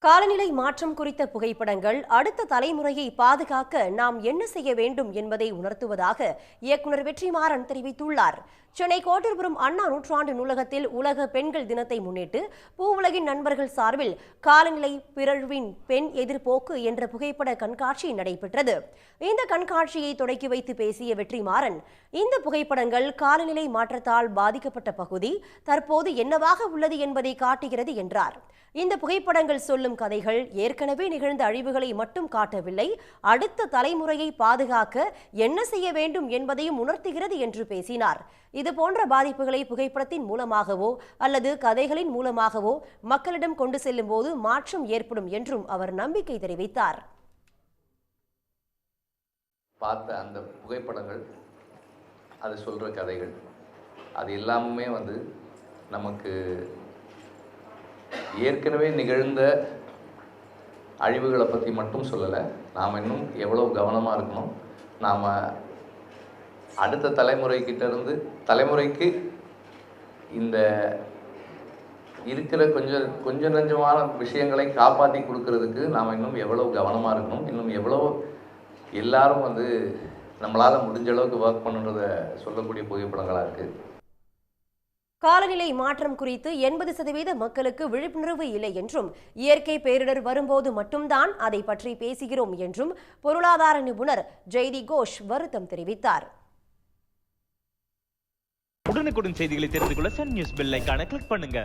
காலநிலை மாற்றம் குறித்த புகைப்படங்கள் அடுத்த தலைமுறையை பாதுகாக்க நாம் என்ன செய்ய வேண்டும் என்பதை உணர்த்துவதாக இயக்குநர் வெற்றிமாறன் தெரிவித்துள்ளார். சென்னை கோட்டூர்புரம் அண்ணா நூற்றாண்டு நூலகத்தில் உலக பெண்கள் தினத்தை முன்னிட்டு பூவுலகின் நண்பர்கள் சார்பில் காலநிலை பிறழ்வின் பெண் எதிர்போக்கு என்ற புகைப்பட கண்காட்சி நடைபெற்றது. இந்த கண்காட்சியை தொடக்கி வைத்து பேசிய வெற்றிமாறன், இந்த புகைப்படங்கள் காலநிலை மாற்றத்தால் பாதிக்கப்பட்ட பகுதி தற்போது என்னவாக உள்ளது என்பதை காட்டுகிறது என்றார். இந்த புகைப்படங்கள் சொல்லும் கதைகள் ஏற்கனவே நிகழ்ந்த அழிவுகளை மட்டும் காட்டவில்லை, அடுத்த தலைமுறையை பாதுகாக்க என்ன செய்ய வேண்டும் என்பதையும் உணர்த்துகிறது என்று பேசினார். இதுபோன்ற பாதிப்புகளை புகைப்படத்தின் மூலமாகவோ அல்லது கதைகளின் மூலமாகவோ மக்களிடம் கொண்டு செல்லும் போது மாற்றம் ஏற்படும் என்றும் அவர் நம்பிக்கை தெரிவித்தார். பார்த்த அந்த புகைப்படங்கள், அது சொல்ற கதைகள், அது எல்லாமே நமக்கு ஏற்கனவே நிகழ்ந்த அழிவுகளை பற்றி மட்டும் சொல்லலை. நாம் இன்னும் எவ்வளோ கவனமாக இருக்கணும், நாம் அடுத்த தலைமுறைக்கு இந்த இருக்கிற கொஞ்சம் நஞ்சமான விஷயங்களை காப்பாற்றி கொடுக்கறதுக்கு நாம் இன்னும் எவ்வளோ கவனமாக இருக்கணும், இன்னும் எவ்வளோ எல்லாரும் நம்மளால் முடிஞ்ச அளவுக்கு ஒர்க் பண்ணுறத சொல்லக்கூடிய புகைப்படங்களாக இருக்குது. காலநிலை மாற்றம் குறித்து 80% மக்களுக்கு விழிப்புணர்வு இல்லை என்றும், இயற்கை பேரிடர் வரும்போது மட்டும்தான் அதை பற்றி பேசுகிறோம் என்றும் பொருளாதார நிபுணர் ஜெய்தி கோஷ் வருத்தம் தெரிவித்தார். உடனுக்குடன் செய்திகளை தெரிந்து கொள்ள சன் நியூஸ் பெல் ஐகானை கிளிக் பண்ணுங்க.